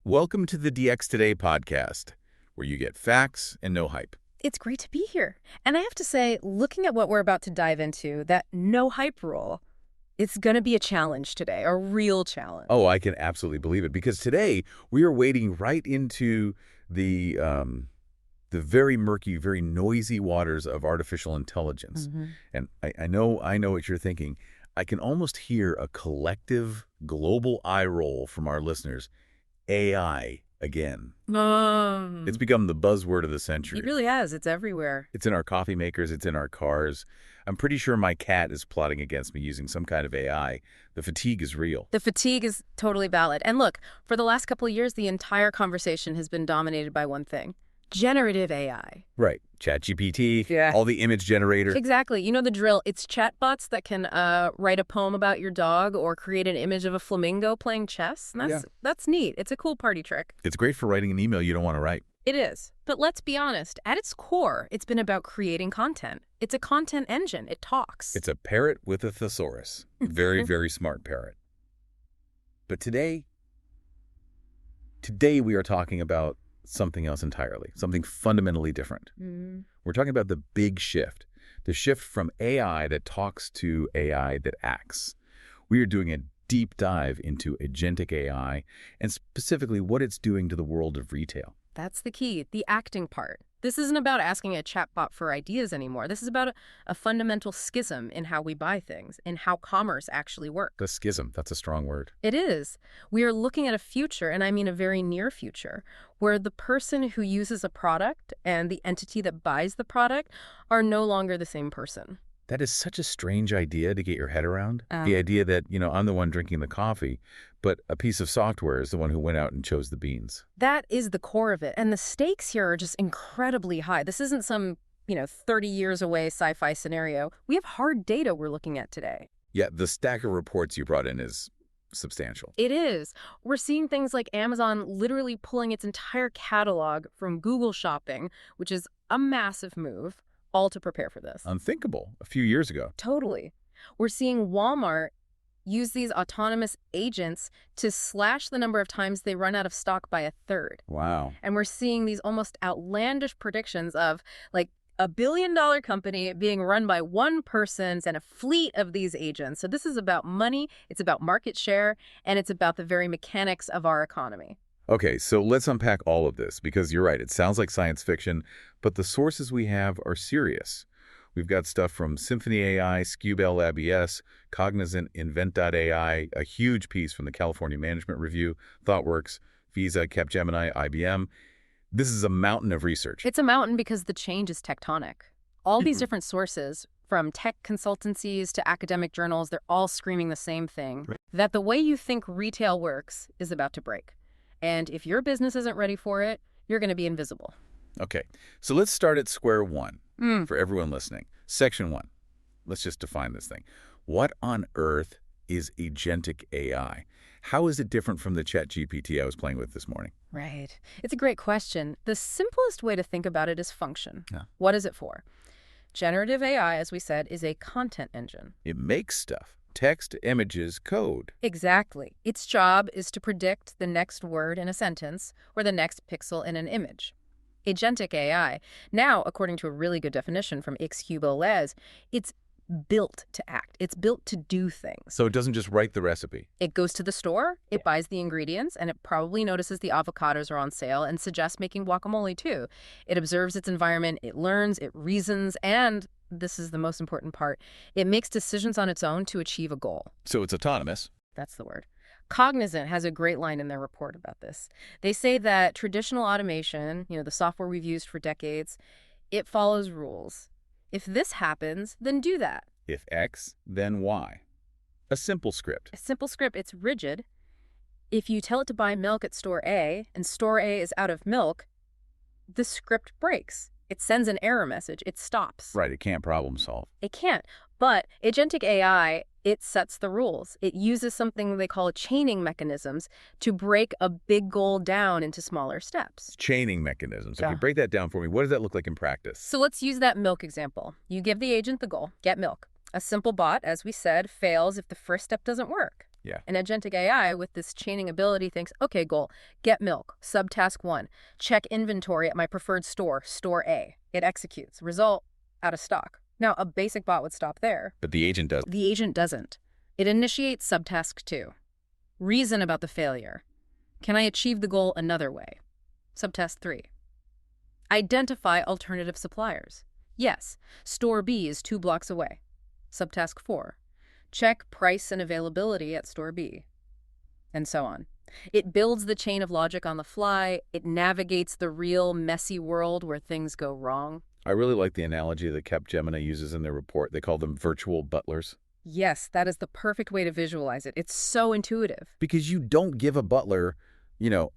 Welcome to the DX Today podcast, where you get facts and no hype. It's great to be here. And I have to say, looking at what we're about to dive into, that no hype rule, it's going to be a challenge today, a real challenge. Oh, I can absolutely believe it, because today we are wading right into the very murky, very noisy waters of artificial intelligence. And I know what you're thinking. I can almost hear a collective global eye roll from our listeners. AI again. It's become the buzzword of the century. It really has. It's everywhere. It's in our coffee makers. It's in our cars. I'm pretty sure my cat is plotting against me using some kind of AI. The fatigue is real. The fatigue is totally valid. And look, for the last couple of years, the entire conversation has been dominated by one thing: generative AI. Right. ChatGPT, Yeah. all the image generator. Exactly. You know the drill. It's chatbots that can write a poem about your dog or create an image of a flamingo playing chess. And that's neat. It's a cool party trick. It's great for writing an email you don't want to write. It is. But let's be honest. At its core, it's been about creating content. It's a content engine. It talks. It's a parrot with a thesaurus. Very, very smart parrot. But today we are talking about something else entirely, something fundamentally different. We're talking about the big shift, the shift from AI that talks to AI that acts. We are doing a deep dive into agentic AI and specifically what it's doing to the world of retail. That's the key, the acting part. This isn't about asking a chatbot for ideas anymore. This is about a fundamental schism in how we buy things, in how commerce actually works. The schism, that's a strong word. It is. We are looking at a future, and I mean a very near future, where the person who uses a product and the entity that buys the product are no longer the same person. That is such a strange idea to get your head around. The idea that, I'm the one drinking the coffee, but a piece of software is the one who went out and chose the beans. That is the core of it. And the stakes here are just incredibly high. This isn't some, 30 years away sci-fi scenario. We have hard data we're looking at today. Yeah, the stack of reports you brought in is substantial. It is. We're seeing things like Amazon literally pulling its entire catalog from Google Shopping, which is a massive move, all to prepare for this. Unthinkable a few years ago. Totally. We're seeing Walmart use these autonomous agents to slash the number of times they run out of stock by a third. Wow. And we're seeing these almost outlandish predictions of like a billion-dollar company being run by one person and a fleet of these agents. So this is about money, it's about market share, and it's about the very mechanics of our economy. Okay, so let's unpack all of this, because you're right, it sounds like science fiction, but the sources we have are serious. We've got stuff from Symphony AI, Scubel Lab ES, Cognizant, Invent.ai, a huge piece from the California Management Review, ThoughtWorks, Visa, Capgemini, IBM. This is a mountain of research. It's a mountain because the change is tectonic. All these different sources, from tech consultancies to academic journals, they're all screaming the same thing, that the way you think retail works is about to break. And if your business isn't ready for it, you're going to be invisible. Okay, so let's start at square one for everyone listening. Section 1. Let's just define this thing. What on earth is agentic AI? How is it different from the ChatGPT I was playing with this morning? Right. It's a great question. The simplest way to think about it is function. Yeah. What is it for? Generative AI, as we said, is a content engine. It makes stuff. Text, images, code. Exactly. Its job is to predict the next word in a sentence or the next pixel in an image. Agentic AI, now, according to a really good definition from Scubel, it's built to act. It's built to do things. So it doesn't just write the recipe. It goes to the store, it buys the ingredients, and it probably notices the avocados are on sale and suggests making guacamole too. It observes its environment, it learns, it reasons, and this is the most important part, it makes decisions on its own to achieve a goal. So it's autonomous. That's the word. Cognizant has a great line in their report about this. They say that traditional automation, the software we've used for decades, it follows rules. If this happens, then do that. If X, then Y. A simple script. A simple script, it's rigid. If you tell it to buy milk at store A and store A is out of milk, the script breaks. It sends an error message. It stops. Right, it can't problem solve. It can't. But agentic AI, it sets the rules. It uses something they call chaining mechanisms to break a big goal down into smaller steps. Chaining mechanisms. Yeah. If you break that down for me, what does that look like in practice? So let's use that milk example. You give the agent the goal, get milk. A simple bot, as we said, fails if the first step doesn't work. Yeah. And Agentic AI, with this chaining ability, thinks, okay, goal, get milk, subtask 1, check inventory at my preferred store, store A. It executes. Result, out of stock. Now, a basic bot would stop there. But the agent does. The agent doesn't. It initiates subtask 2. Reason about the failure. Can I achieve the goal another way? Subtask 3. Identify alternative suppliers. Yes, store B is 2 blocks away. Subtask 4. Check price and availability at store B. And so on. It builds the chain of logic on the fly. It navigates the real messy world where things go wrong. I really like the analogy that Capgemini uses in their report. They call them virtual butlers. Yes, that is the perfect way to visualize it. It's so intuitive. Because you don't give a butler,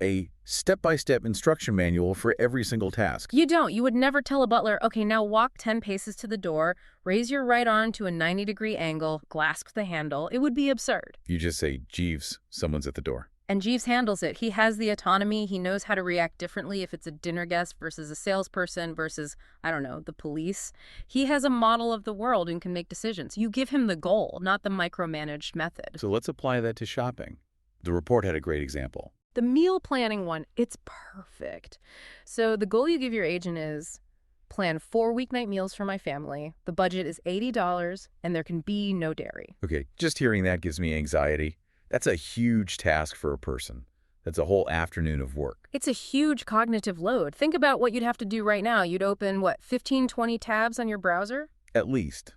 a step-by-step instruction manual for every single task. You don't. You would never tell a butler, okay, now walk 10 paces to the door, raise your right arm to a 90-degree angle, grasp the handle. It would be absurd. You just say, Jeeves, someone's at the door. And Jeeves handles it. He has the autonomy. He knows how to react differently if it's a dinner guest versus a salesperson versus, I don't know, the police. He has a model of the world and can make decisions. You give him the goal, not the micromanaged method. So let's apply that to shopping. The report had a great example. The meal planning one, it's perfect. So the goal you give your agent is plan 4 weeknight meals for my family. The budget is $80 and there can be no dairy. Okay, just hearing that gives me anxiety. That's a huge task for a person. That's a whole afternoon of work. It's a huge cognitive load. Think about what you'd have to do right now. You'd open, 15, 20 tabs on your browser? At least.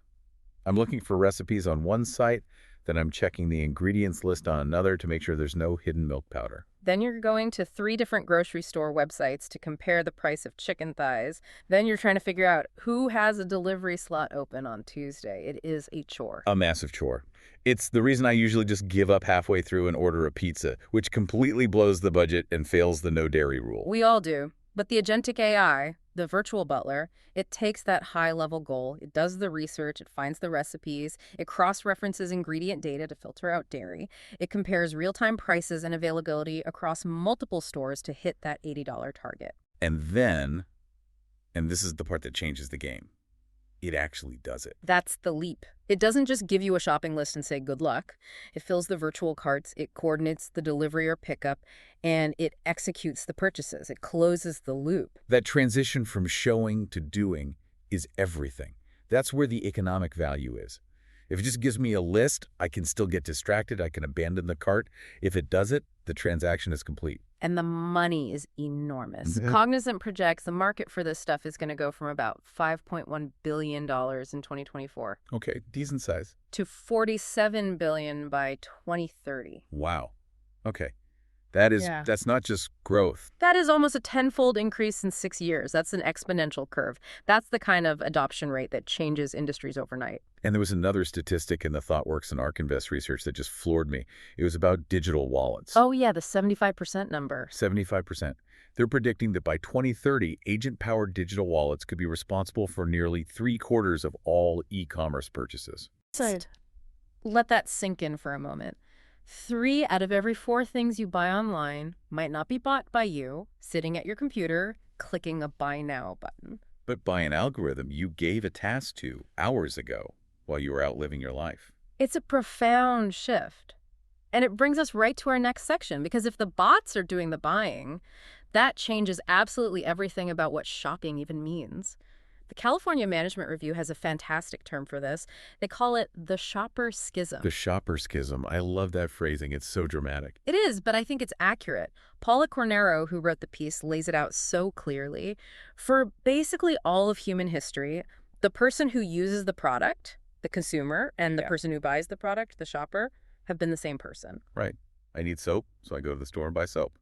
I'm looking for recipes on one site, then I'm checking the ingredients list on another to make sure there's no hidden milk powder. Then you're going to 3 different grocery store websites to compare the price of chicken thighs. Then you're trying to figure out who has a delivery slot open on Tuesday. It is a chore. A massive chore. It's the reason I usually just give up halfway through and order a pizza, which completely blows the budget and fails the no dairy rule. We all do. But the Agentic AI, the virtual butler, it takes that high-level goal, it does the research, it finds the recipes, it cross-references ingredient data to filter out dairy, it compares real-time prices and availability across multiple stores to hit that $80 target. And then, and this is the part that changes the game, it actually does it. That's the leap. It doesn't just give you a shopping list and say good luck. It fills the virtual carts, it coordinates the delivery or pickup, and it executes the purchases. It closes the loop. That transition from showing to doing is everything. That's where the economic value is. If it just gives me a list, I can still get distracted, I can abandon the cart. If it does it, the transaction is complete. And the money is enormous. Cognizant projects the market for this stuff is going to go from about $5.1 billion in 2024. Okay, decent size. To $47 billion by 2030. Wow. Okay. That's not just growth. That is almost a tenfold increase in 6 years. That's an exponential curve. That's the kind of adoption rate that changes industries overnight. And there was another statistic in the ThoughtWorks and ARK Invest research that just floored me. It was about digital wallets. Oh, yeah, the 75% number. 75%. They're predicting that by 2030, agent-powered digital wallets could be responsible for nearly 3/4 of all e-commerce purchases. Let that sink in for a moment. 3 out of every 4 things you buy online might not be bought by you, sitting at your computer, clicking a Buy Now button. But by an algorithm you gave a task to hours ago while you were out living your life. It's a profound shift. And it brings us right to our next section, because if the bots are doing the buying, that changes absolutely everything about what shopping even means. The California Management Review has a fantastic term for this. They call it the shopper schism. The shopper schism. I love that phrasing. It's so dramatic. It is, but I think it's accurate. Paula Cornero, who wrote the piece, lays it out so clearly. For basically all of human history, the person who uses the product, the consumer, and the person who buys the product, the shopper, have been the same person. Right. I need soap, so I go to the store and buy soap.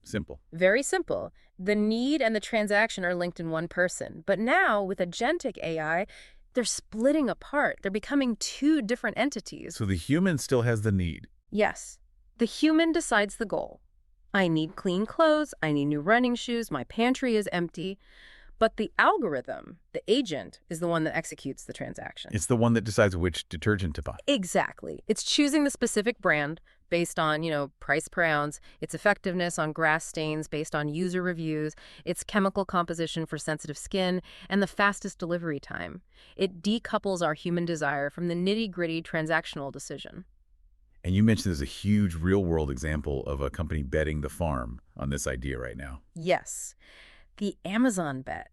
Simple. Very simple. The need and the transaction are linked in one person. But now, with Agentic AI, they're splitting apart. They're becoming 2 different entities. So the human still has the need. Yes. The human decides the goal. I need clean clothes. I need new running shoes. My pantry is empty. But the algorithm, the agent, is the one that executes the transaction. It's the one that decides which detergent to buy. Exactly. It's choosing the specific brand based on, price per ounce, its effectiveness on grass stains based on user reviews, its chemical composition for sensitive skin, and the fastest delivery time. It decouples our human desire from the nitty-gritty transactional decision. And you mentioned there's a huge real-world example of a company betting the farm on this idea right now. Yes, the Amazon bet.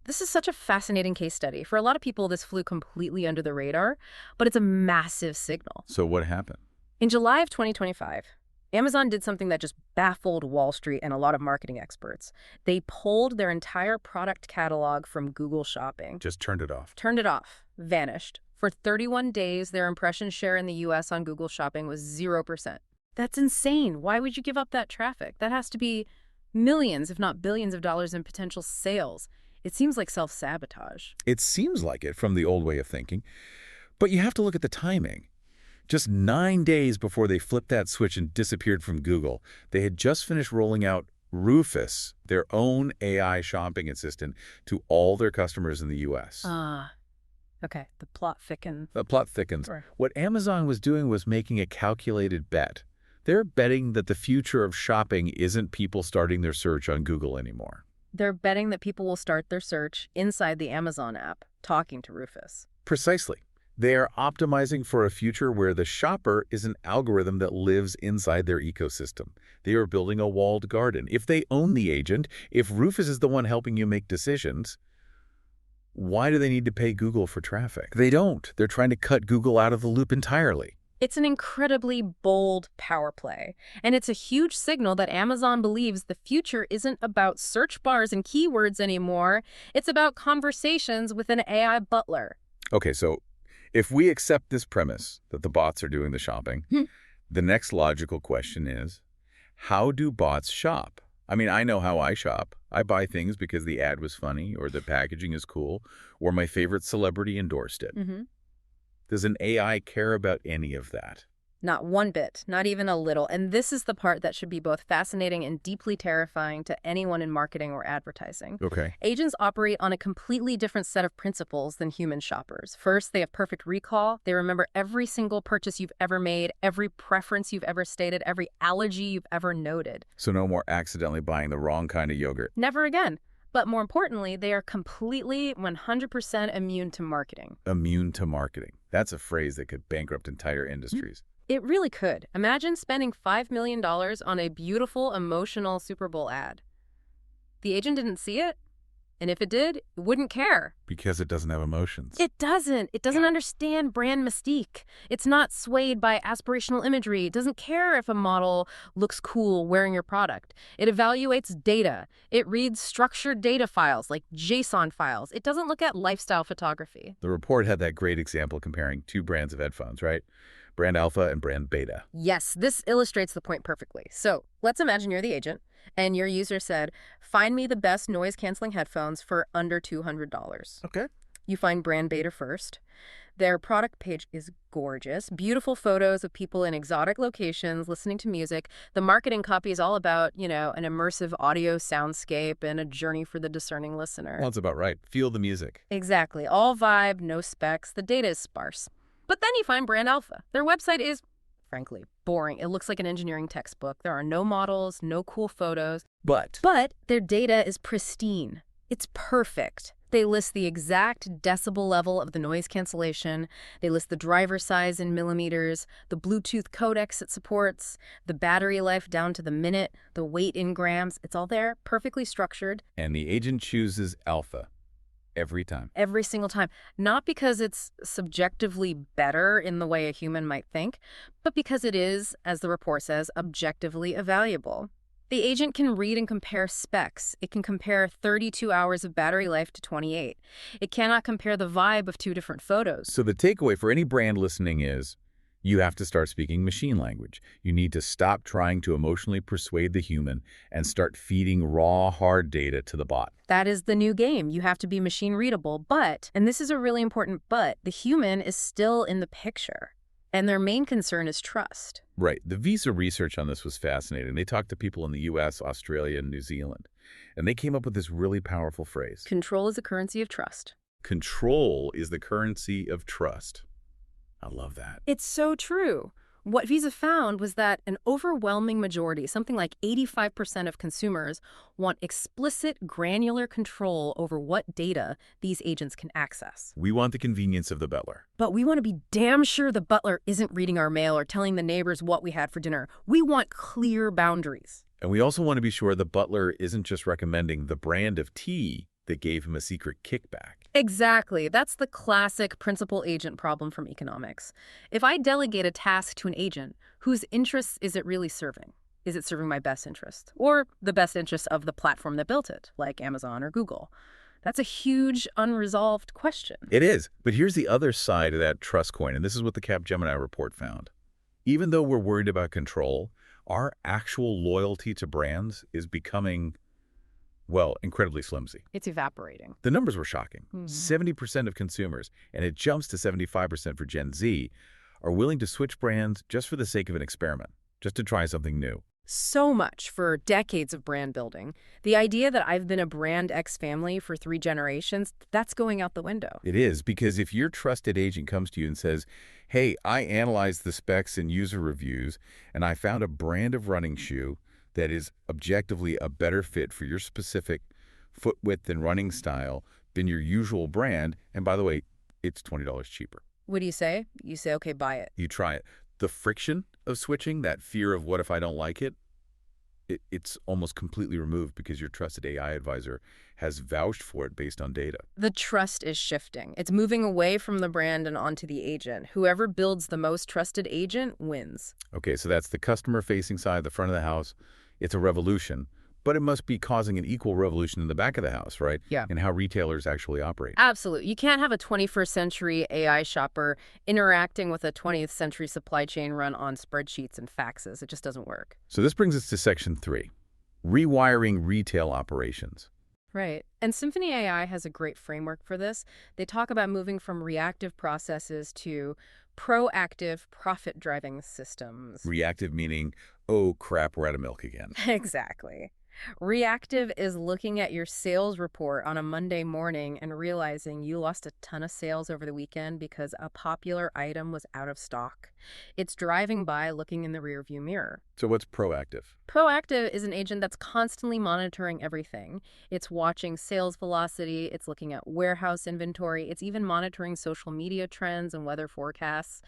This is such a fascinating case study. For a lot of people, this flew completely under the radar, but it's a massive signal. So what happened? In July of 2025, Amazon did something that just baffled Wall Street and a lot of marketing experts. They pulled their entire product catalog from Google Shopping. Just turned it off. Turned it off. Vanished. For 31 days, their impression share in the US on Google Shopping was 0%. That's insane. Why would you give up that traffic? That has to be millions, if not billions of dollars in potential sales. It seems like self-sabotage. It seems like it from the old way of thinking. But you have to look at the timing. Just 9 days before they flipped that switch and disappeared from Google, they had just finished rolling out Rufus, their own AI shopping assistant, to all their customers in the U.S. Okay, the plot thickens. The plot thickens. Right. What Amazon was doing was making a calculated bet. They're betting that the future of shopping isn't people starting their search on Google anymore. They're betting that people will start their search inside the Amazon app, talking to Rufus. Precisely. They are optimizing for a future where the shopper is an algorithm that lives inside their ecosystem. They are building a walled garden. If they own the agent, if Rufus is the one helping you make decisions, why do they need to pay Google for traffic? They don't. They're trying to cut Google out of the loop entirely. It's an incredibly bold power play, and it's a huge signal that Amazon believes the future isn't about search bars and keywords anymore. It's about conversations with an AI butler. Okay, so if we accept this premise that the bots are doing the shopping, the next logical question is, how do bots shop? I mean, I know how I shop. I buy things because the ad was funny, or the packaging is cool, or my favorite celebrity endorsed it. Does an AI care about any of that? Not one bit, not even a little. And this is the part that should be both fascinating and deeply terrifying to anyone in marketing or advertising. Okay. Agents operate on a completely different set of principles than human shoppers. First, they have perfect recall. They remember every single purchase you've ever made, every preference you've ever stated, every allergy you've ever noted. So no more accidentally buying the wrong kind of yogurt. Never again. But more importantly, they are completely 100% immune to marketing. Immune to marketing. That's a phrase that could bankrupt entire industries. It really could. Imagine spending $5 million on a beautiful, emotional Super Bowl ad. The agent didn't see it, and if it did, it wouldn't care. Because it doesn't have emotions. It doesn't. It doesn't understand brand mystique. It's not swayed by aspirational imagery. It doesn't care if a model looks cool wearing your product. It evaluates data. It reads structured data files like JSON files. It doesn't look at lifestyle photography. The report had that great example comparing two brands of headphones, right? Brand Alpha and Brand Beta. Yes, this illustrates the point perfectly. So let's imagine you're the agent, and your user said, find me the best noise-canceling headphones for under $200. Okay. You find Brand Beta first. Their product page is gorgeous. Beautiful photos of people in exotic locations listening to music. The marketing copy is all about, an immersive audio soundscape and a journey for the discerning listener. Well, that's about right. Feel the music. Exactly. All vibe, no specs. The data is sparse. But then you find Brand Alpha. Their website is, frankly, boring. It looks like an engineering textbook. There are no models, no cool photos. But their data is pristine. It's perfect. They list the exact decibel level of the noise cancellation. They list the driver size in millimeters, the Bluetooth codecs it supports, the battery life down to the minute, the weight in grams. It's all there, perfectly structured. And the agent chooses Alpha. Every time. Every single time. Not because it's subjectively better in the way a human might think, but because it is, as the report says, objectively evaluable. The agent can read and compare specs. It can compare 32 hours of battery life to 28. It cannot compare the vibe of two different photos. So the takeaway for any brand listening is, you have to start speaking machine language. You need to stop trying to emotionally persuade the human and start feeding raw, hard data to the bot. That is the new game. You have to be machine readable, but, and this is a really important but, the human is still in the picture. And their main concern is trust. Right. The Visa research on this was fascinating. They talked to people in the U.S., Australia, and New Zealand, and they came up with this really powerful phrase. Control is the currency of trust. Control is the currency of trust. I love that. It's so true. What Visa found was that an overwhelming majority, something like 85% of consumers, want explicit, granular control over what data these agents can access. We want the convenience of the butler. But we want to be damn sure the butler isn't reading our mail or telling the neighbors what we had for dinner. We want clear boundaries. And we also want to be sure the butler isn't just recommending the brand of tea that gave him a secret kickback. Exactly. That's the classic principal agent problem from economics. If I delegate a task to an agent, whose interests is it really serving? Is it serving my best interest? Or the best interest of the platform that built it, like Amazon or Google? That's a huge unresolved question. It is. But here's the other side of that trust coin, and this is what the Capgemini report found. Even though we're worried about control, our actual loyalty to brands is becoming, well, incredibly flimsy. It's evaporating. The numbers were shocking. 70% of consumers, and it jumps to 75% for Gen Z, are willing to switch brands just for the sake of an experiment, just to try something new. So much for decades of brand building. The idea that I've been a brand X family for 3 generations, that's going out the window. It is, because if your trusted agent comes to you and says, hey, I analyzed the specs and user reviews, and I found a brand of running shoe that is objectively a better fit for your specific foot width and running style than your usual brand, and by the way, it's $20 cheaper. What do you say? You say, okay, buy it. You try it. The friction of switching, that fear of what if I don't like it, it's almost completely removed because your trusted AI advisor has vouched for it based on data. The trust is shifting. It's moving away from the brand and onto the agent. Whoever builds the most trusted agent wins. Okay, so that's the customer-facing side, the front of the house. It's a revolution, but it must be causing an equal revolution in the back of the house, right? Yeah. In how retailers actually operate. Absolutely. You can't have a 21st century AI shopper interacting with a 20th century supply chain run on spreadsheets and faxes. It just doesn't work. So this brings us to section 3, rewiring retail operations. Right. And Symphony AI has a great framework for this. They talk about moving from reactive processes to proactive profit-driving systems. Reactive meaning, oh crap, we're out of milk again. Exactly. Reactive is looking at your sales report on a Monday morning and realizing you lost a ton of sales over the weekend because a popular item was out of stock. It's driving by looking in the rearview mirror. So what's proactive? Proactive is an agent that's constantly monitoring everything. It's watching sales velocity, it's looking at warehouse inventory, it's even monitoring social media trends and weather forecasts,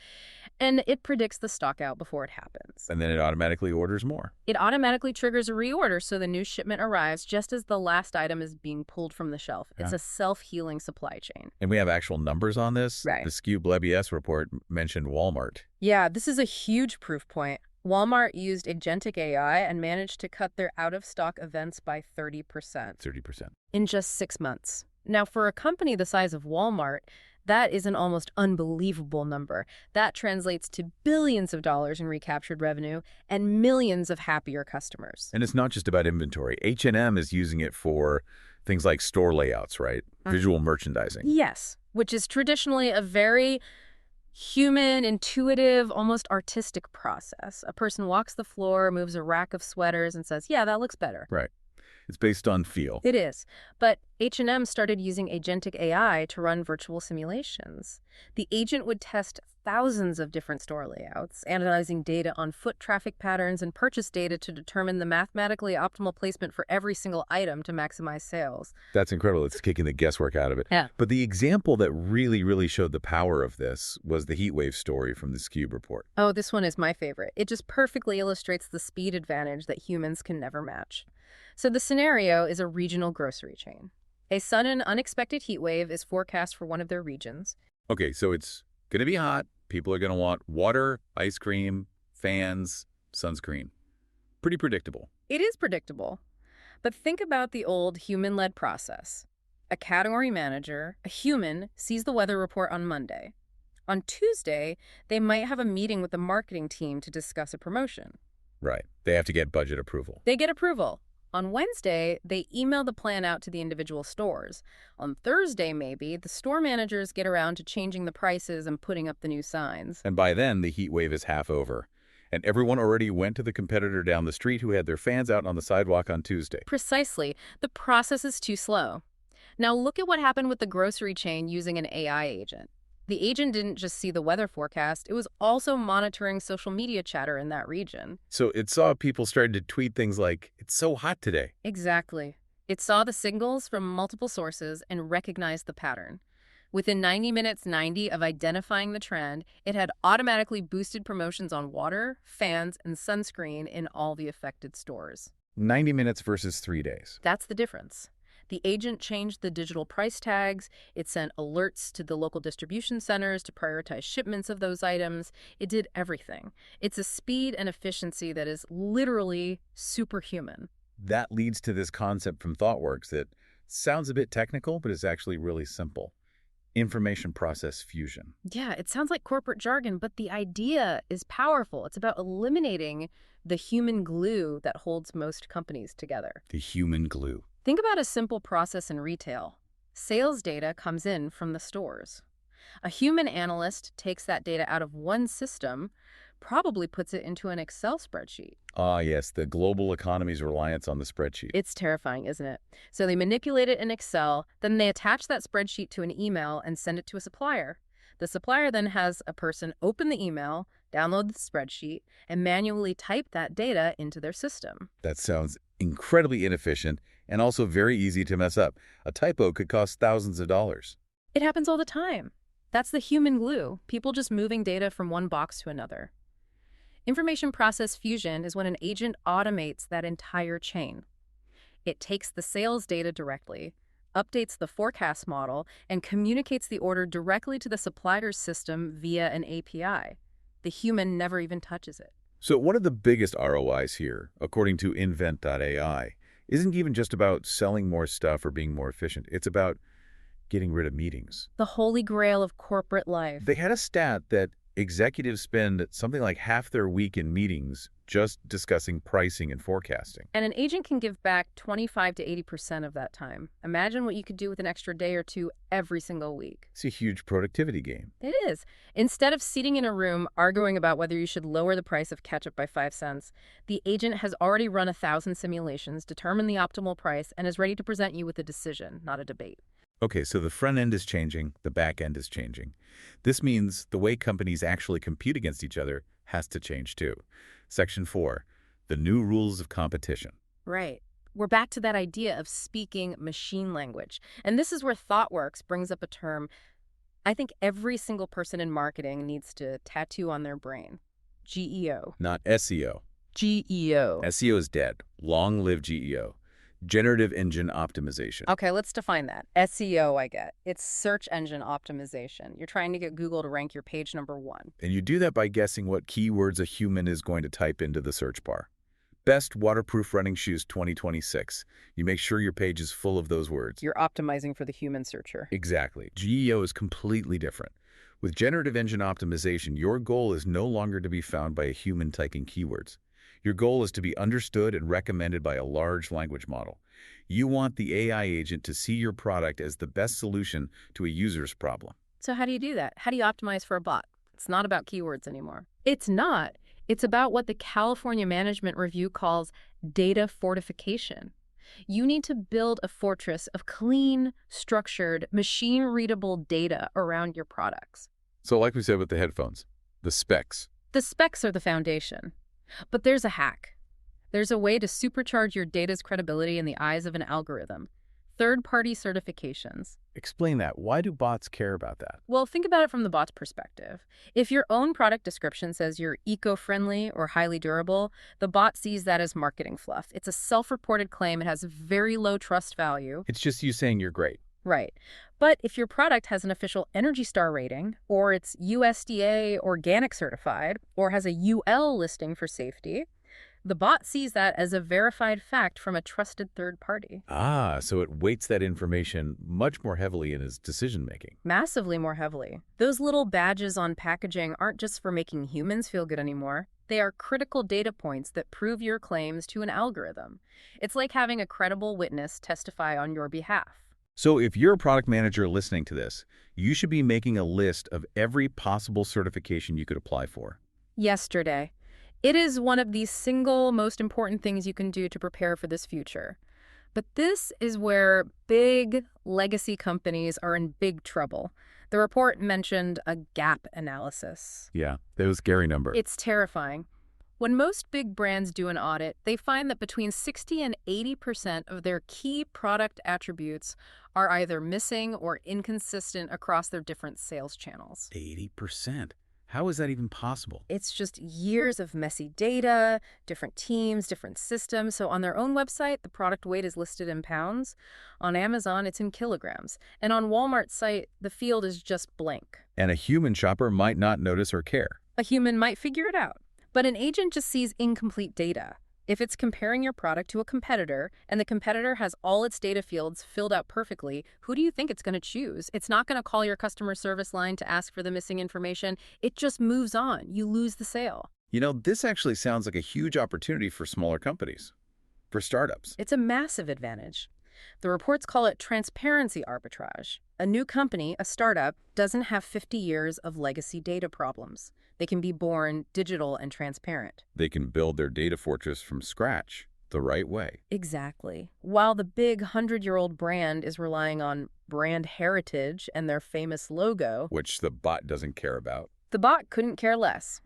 and it predicts the stock out before it happens. And then it automatically orders more. It automatically triggers a reorder so the new shipment arrives just as the last item is being pulled from the shelf. It's a self-healing supply chain. And we have actual numbers on this. Right. The SKU LABS report mentioned Walmart. Yeah, this is a huge proof point. Walmart used Agentic AI and managed to cut their out-of-stock events by 30%. 30%. In just 6 months. Now, for a company the size of Walmart, that is an almost unbelievable number. That translates to billions of dollars in recaptured revenue and millions of happier customers. And it's not just about inventory. H&M is using it for things like store layouts, right? Visual merchandising. Yes, which is traditionally a very human, intuitive, almost artistic process. A person walks the floor, moves a rack of sweaters, and says, yeah, that looks better. Right. It's based on feel. It is. But H&M started using Agentic AI to run virtual simulations. The agent would test thousands of different store layouts, analyzing data on foot traffic patterns and purchase data to determine the mathematically optimal placement for every single item to maximize sales. That's incredible. It's kicking the guesswork out of it. Yeah. But the example that really showed the power of this was the heat wave story from the SKU report. Oh, this one is my favorite. It just perfectly illustrates the speed advantage that humans can never match. So the scenario is a regional grocery chain. A sudden, unexpected heat wave is forecast for one of their regions. Okay, so it's going to be hot. People are going to want water, ice cream, fans, sunscreen. Pretty predictable. It is predictable. But think about the old human-led process. A category manager, a human, sees the weather report on Monday. On Tuesday, they might have a meeting with the marketing team to discuss a promotion. Right. They have to get budget approval. They get approval. On Wednesday, they email the plan out to the individual stores. On Thursday, maybe, the store managers get around to changing the prices and putting up the new signs. And by then, the heat wave is half over. And everyone already went to the competitor down the street who had their fans out on the sidewalk on Tuesday. Precisely. The process is too slow. Now look at what happened with the grocery chain using an AI agent. The agent didn't just see the weather forecast, it was also monitoring social media chatter in that region. So it saw people starting to tweet things like, "It's so hot today." Exactly. It saw the signals from multiple sources and recognized the pattern. Within 90 minutes 90 of identifying the trend, it had automatically boosted promotions on water, fans, and sunscreen in all the affected stores. 90 minutes versus 3 days. That's the difference. The agent changed the digital price tags, it sent alerts to the local distribution centers to prioritize shipments of those items. It did everything. It's a speed and efficiency that is literally superhuman. That leads to this concept from ThoughtWorks that sounds a bit technical, but is actually really simple. Information process fusion. Yeah, it sounds like corporate jargon, but the idea is powerful. It's about eliminating the human glue that holds most companies together. The human glue. Think about a simple process in retail. Sales data comes in from the stores. A human analyst takes that data out of one system, probably puts it into an Excel spreadsheet. Ah, yes, the global economy's reliance on the spreadsheet. It's terrifying, isn't it? So they manipulate it in Excel, then they attach that spreadsheet to an email and send it to a supplier. The supplier then has a person open the email, download the spreadsheet, and manually type that data into their system. That sounds incredibly inefficient and also very easy to mess up. A typo could cost thousands of dollars. It happens all the time. That's the human glue, people just moving data from one box to another. Information process fusion is when an agent automates that entire chain. It takes the sales data directly, updates the forecast model, and communicates the order directly to the supplier's system via an API. The human never even touches it. So one of the biggest ROIs here, according to invent.ai, isn't even just about selling more stuff or being more efficient. It's about getting rid of meetings. The holy grail of corporate life. They had a stat that executives spend something like half their week in meetings just discussing pricing and forecasting. And an agent can give back 25 to 80% of that time. Imagine what you could do with an extra day or two every single week. It's a huge productivity gain. It is. Instead of sitting in a room arguing about whether you should lower the price of ketchup by 5 cents, the agent has already run 1,000 simulations, determined the optimal price, and is ready to present you with a decision, not a debate. Okay, so the front end is changing, the back end is changing. This means the way companies actually compete against each other has to change too. Section 4, the new rules of competition. Right. We're back to that idea of speaking machine language. And this is where ThoughtWorks brings up a term I think every single person in marketing needs to tattoo on their brain. GEO. Not SEO. GEO. SEO is dead. Long live GEO. Generative engine optimization. Okay, let's define that. SEO, I get. It's search engine optimization. You're trying to get Google to rank your page #1. And you do that by guessing what keywords a human is going to type into the search bar. Best waterproof running shoes 2026. You make sure your page is full of those words. You're optimizing for the human searcher. Exactly. GEO is completely different. With generative engine optimization, your goal is no longer to be found by a human typing keywords. Your goal is to be understood and recommended by a large language model. You want the AI agent to see your product as the best solution to a user's problem. So how do you do that? How do you optimize for a bot? It's not about keywords anymore. It's not. It's about what the California Management Review calls data fortification. You need to build a fortress of clean, structured, machine-readable data around your products. So like we said with the headphones, the specs. The specs are the foundation. But there's a hack. There's a way to supercharge your data's credibility in the eyes of an algorithm. Third-party certifications. Explain that. Why do bots care about that? Well, think about it from the bot's perspective. If your own product description says you're eco-friendly or highly durable, the bot sees that as marketing fluff. It's a self-reported claim. It has very low trust value. It's just you saying you're great. Right. But if your product has an official Energy Star rating, or it's USDA organic certified, or has a UL listing for safety, the bot sees that as a verified fact from a trusted third party. Ah, so it weights that information much more heavily in its decision-making. Massively more heavily. Those little badges on packaging aren't just for making humans feel good anymore. They are critical data points that prove your claims to an algorithm. It's like having a credible witness testify on your behalf. So if you're a product manager listening to this, you should be making a list of every possible certification you could apply for. Yesterday. It is one of the single most important things you can do to prepare for this future. But this is where big legacy companies are in big trouble. The report mentioned a gap analysis. Yeah, that was a scary number. It's terrifying. When most big brands do an audit, they find that between 60 and 80% of their key product attributes are either missing or inconsistent across their different sales channels. 80%. How is that even possible? It's just years of messy data, different teams, different systems. So on their own website, the product weight is listed in pounds. On Amazon, it's in kilograms. And on Walmart's site, the field is just blank. And a human shopper might not notice or care. A human might figure it out. But an agent just sees incomplete data. If it's comparing your product to a competitor, and the competitor has all its data fields filled out perfectly, who do you think it's going to choose? It's not going to call your customer service line to ask for the missing information. It just moves on. You lose the sale. You know, this actually sounds like a huge opportunity for smaller companies, for startups. It's a massive advantage. The reports call it transparency arbitrage. A new company, a startup, doesn't have 50 years of legacy data problems. They can be born digital and transparent. They can build their data fortress from scratch the right way. Exactly. While the big 100-year-old brand is relying on brand heritage and their famous logo, Which the bot doesn't care about. the bot couldn't care less.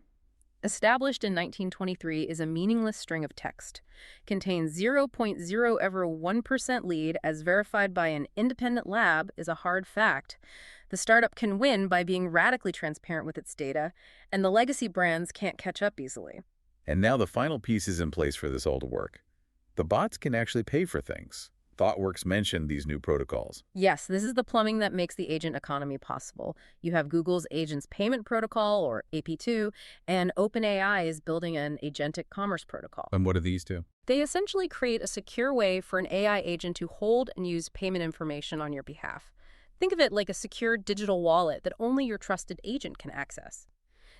Established in 1923 is a meaningless string of text. Contains 0.0 ever 1% lead as verified by an independent lab is a hard fact. The startup can win by being radically transparent with its data, and the legacy brands can't catch up easily. And now the final piece is in place for this all to work. The bots can actually pay for things. ThoughtWorks mentioned these new protocols. Yes, this is the plumbing that makes the agent economy possible. You have Google's Agents Payment Protocol, or AP2, and OpenAI is building an agentic commerce protocol. And what are these two? They essentially create a secure way for an AI agent to hold and use payment information on your behalf. Think of it like a secure digital wallet that only your trusted agent can access.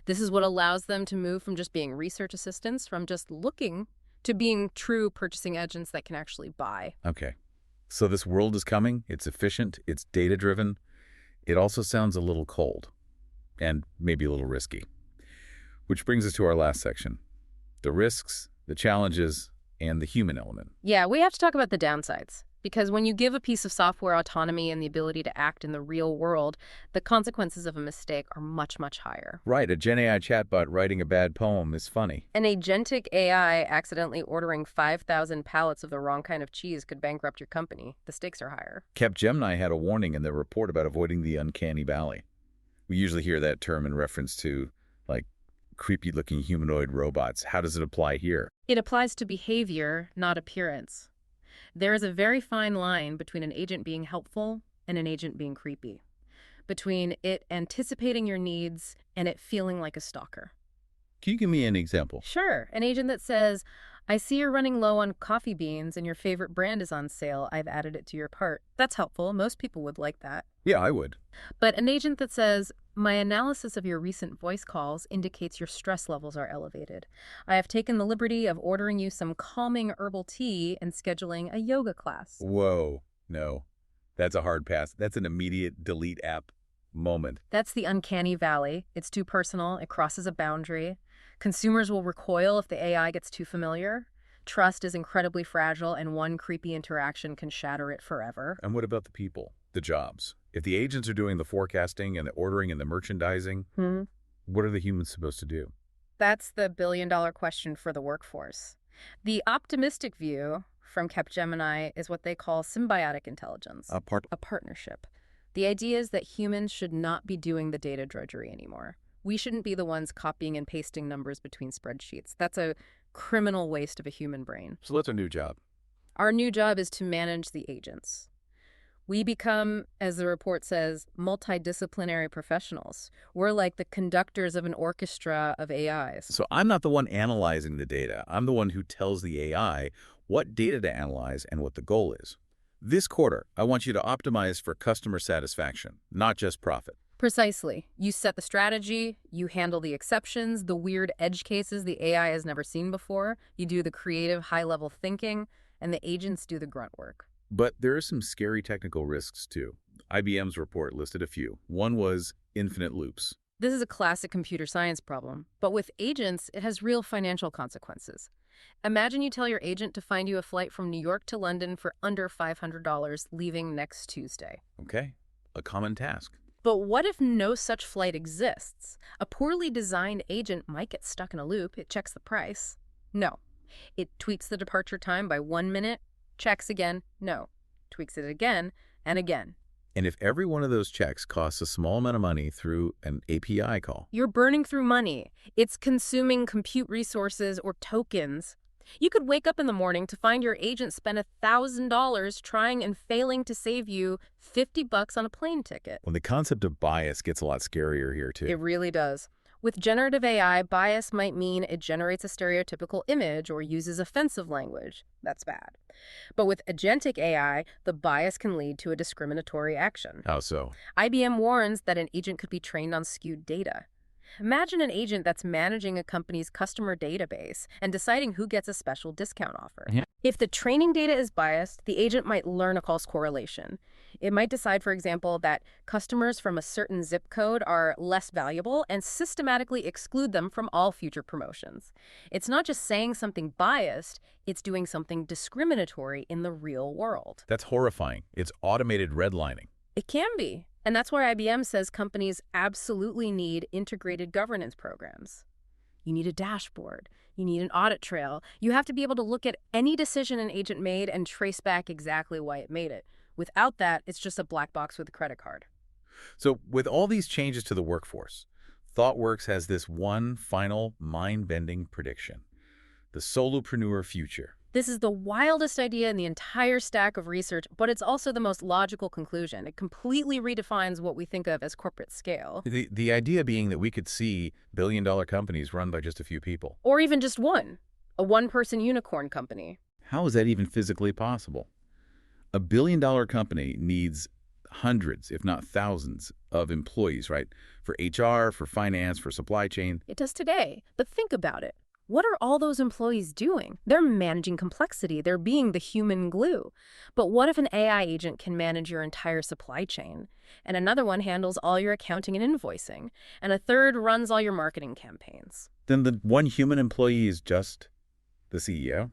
This is what allows them to move from just being research assistants, from just looking, to being true purchasing agents that can actually buy. Okay. So this world is coming. It's efficient. It's data-driven. It also sounds a little cold and maybe a little risky. Which brings us to our last section. The risks, the challenges, and the human element. Yeah, we have to talk about the downsides. Because when you give a piece of software autonomy and the ability to act in the real world, the consequences of a mistake are much, much higher. Right, a Gen AI chatbot writing a bad poem is funny. An agentic AI accidentally ordering 5,000 pallets of the wrong kind of cheese could bankrupt your company. The stakes are higher. Capgemini had a warning in their report about avoiding the uncanny valley. We usually hear that term in reference to, like, creepy-looking humanoid robots. How does it apply here? It applies to behavior, not appearance. There is a very fine line between an agent being helpful and an agent being creepy, between it anticipating your needs and it feeling like a stalker. Can you give me an example? Sure, an agent that says, I see you're running low on coffee beans and your favorite brand is on sale. I've added it to your cart. That's helpful. Most people would like that. Yeah, I would. But an agent that says, my analysis of your recent voice calls indicates your stress levels are elevated. I have taken the liberty of ordering you some calming herbal tea and scheduling a yoga class. Whoa, no. That's a hard pass. That's an immediate delete app moment. That's the uncanny valley. It's too personal. It crosses a boundary. Consumers will recoil if the AI gets too familiar. Trust is incredibly fragile, and one creepy interaction can shatter it forever. And what about the people, the jobs? If the agents are doing the forecasting and the ordering and the merchandising, what are the humans supposed to do? That's the billion-dollar question for the workforce. The optimistic view from Capgemini is what they call symbiotic intelligence, a partnership. The idea is that humans should not be doing the data drudgery anymore. We shouldn't be the ones copying and pasting numbers between spreadsheets. That's a criminal waste of a human brain. So that's a new job. Our new job is to manage the agents. We become, as the report says, multidisciplinary professionals. We're like the conductors of an orchestra of AIs. So I'm not the one analyzing the data. I'm the one who tells the AI what data to analyze and what the goal is. This quarter, I want you to optimize for customer satisfaction, not just profit. Precisely. You set the strategy, you handle the exceptions, the weird edge cases the AI has never seen before, you do the creative high-level thinking, and the agents do the grunt work. But there are some scary technical risks, too. IBM's report listed a few. One was infinite loops. This is a classic computer science problem, but with agents, it has real financial consequences. Imagine you tell your agent to find you a flight from New York to London for under $500, leaving next Tuesday. Okay, a common task. But what if no such flight exists? A poorly designed agent might get stuck in a loop. It checks the price. No. It tweaks the departure time by 1 minute, checks again, no. Tweaks it again and again. And if every one of those checks costs a small amount of money through an API call, You're burning through money. It's consuming compute resources or tokens. You could wake up in the morning to find your agent spent $1,000 trying and failing to save you $50 on a plane ticket. when the concept of bias gets a lot scarier here too. It really does. With generative AI, bias might mean it generates a stereotypical image or uses offensive language. That's bad. But with agentic AI, the bias can lead to a discriminatory action. How so? IBM warns that an agent could be trained on skewed data. Imagine an agent that's managing a company's customer database and deciding who gets a special discount offer. Yeah. If the training data is biased, the agent might learn a false correlation. It might decide, for example, that customers from a certain zip code are less valuable and systematically exclude them from all future promotions. It's not just saying something biased, it's doing something discriminatory in the real world. That's horrifying. It's automated redlining. It can be. And that's why IBM says companies absolutely need integrated governance programs. You need a dashboard. You need an audit trail. You have to be able to look at any decision an agent made and trace back exactly why it made it. Without that, it's just a black box with a credit card. So with all these changes to the workforce, ThoughtWorks has this one final mind-bending prediction: the solopreneur future. This is the wildest idea in the entire stack of research, but it's also the most logical conclusion. It completely redefines what we think of as corporate scale. The idea being that we could see billion-dollar companies run by just a few people. Or even just one, a one-person unicorn company. How is that even physically possible? A billion-dollar company needs hundreds, if not thousands, of employees, right? For HR, for finance, for supply chain. It does today, but think about it. What are all those employees doing? They're managing complexity. They're being the human glue. But what if an AI agent can manage your entire supply chain? And another one handles all your accounting and invoicing. And a third runs all your marketing campaigns. Then the one human employee is just the CEO,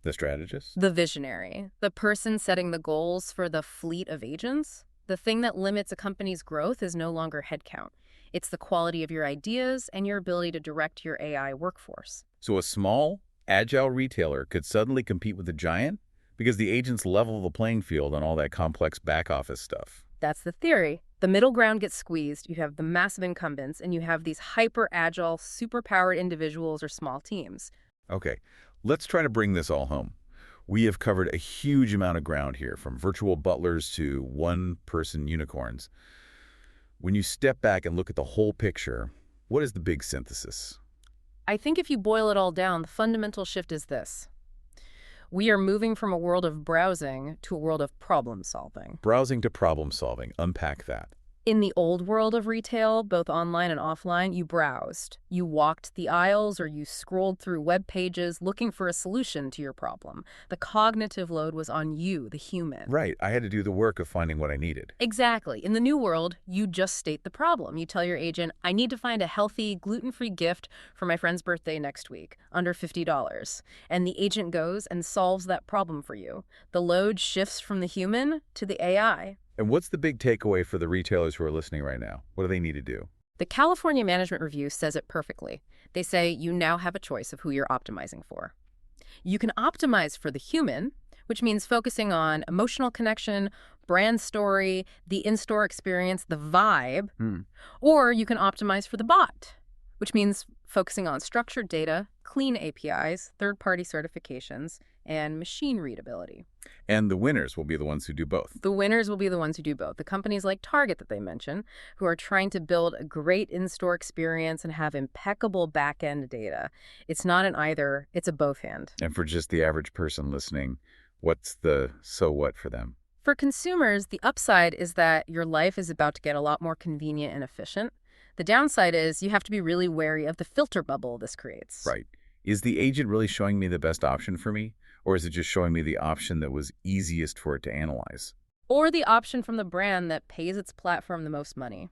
the strategist. The visionary, the person setting the goals for the fleet of agents. The thing that limits a company's growth is no longer headcount. It's the quality of your ideas and your ability to direct your AI workforce. So a small, agile retailer could suddenly compete with a giant because the agents level the playing field on all that complex back office stuff. That's the theory. The middle ground gets squeezed. You have the massive incumbents, and you have these hyper-agile, super-powered individuals or small teams. Okay, let's try to bring this all home. We have covered a huge amount of ground here, from virtual butlers to one-person unicorns. When you step back and look at the whole picture, what is the big synthesis? I think if you boil it all down, the fundamental shift is this. We are moving from a world of browsing to a world of problem solving. Browsing to problem solving. Unpack that. In the old world of retail, both online and offline, you browsed. You walked the aisles or you scrolled through web pages looking for a solution to your problem. The cognitive load was on you, the human. Right. I had to do the work of finding what I needed. Exactly. In the new world, you just state the problem. You tell your agent, I need to find a healthy, gluten-free gift for my friend's birthday next week, under $50. And the agent goes and solves that problem for you. The load shifts from the human to the AI. And what's the big takeaway for the retailers who are listening right now? What do they need to do? The California Management Review says it perfectly. They say you now have a choice of who you're optimizing for. You can optimize for the human, which means focusing on emotional connection, brand story, the in-store experience, the vibe. Or you can optimize for the bot, which means focusing on structured data, clean APIs, third-party certifications, and machine readability. And the winners will be the ones who do both. The winners will be the ones who do both. The companies like Target that they mention, who are trying to build a great in-store experience and have impeccable back-end data. It's not an either, it's a both hand. And for just the average person listening, what's the so what for them? For consumers, the upside is that your life is about to get a lot more convenient and efficient. The downside is you have to be really wary of the filter bubble this creates. Right. Is the agent really showing me the best option for me? Or is it just showing me the option that was easiest for it to analyze? Or the option from the brand that pays its platform the most money.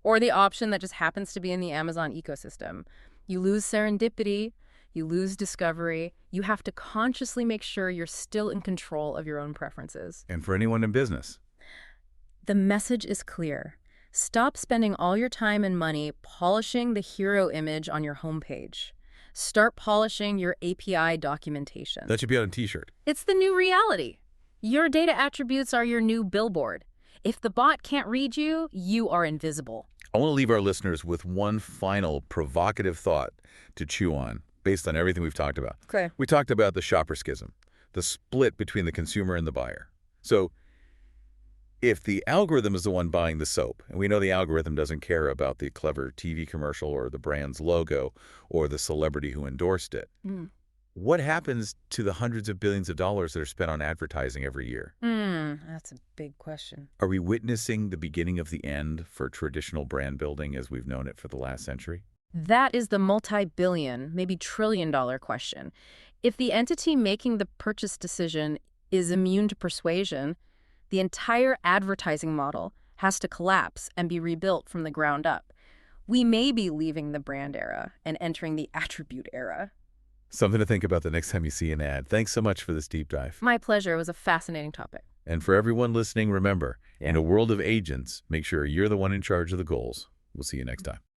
Or the option that just happens to be in the Amazon ecosystem. You lose serendipity, you lose discovery. You have to consciously make sure you're still in control of your own preferences. And for anyone in business? The message is clear. Stop spending all your time and money polishing the hero image on your homepage. Start polishing your API documentation. That should be on a t-shirt. It's the new reality. Your data attributes are your new billboard. If the bot can't read you, you are invisible. I want to leave our listeners with one final provocative thought to chew on based on everything we've talked about. Okay. We talked about the shopper schism, the split between the consumer and the buyer. So if the algorithm is the one buying the soap, and we know the algorithm doesn't care about the clever TV commercial or the brand's logo or the celebrity who endorsed it, what happens to the hundreds of billions of dollars that are spent on advertising every year? That's a big question. Are we witnessing the beginning of the end for traditional brand building as we've known it for the last century? That is the multi-billion, maybe trillion-dollar question. If the entity making the purchase decision is immune to persuasion, the entire advertising model has to collapse and be rebuilt from the ground up. We may be leaving the brand era and entering the attribute era. Something to think about the next time you see an ad. Thanks so much for this deep dive. My pleasure. It was a fascinating topic. And for everyone listening, remember, in a world of agents, make sure you're the one in charge of the goals. We'll see you next time.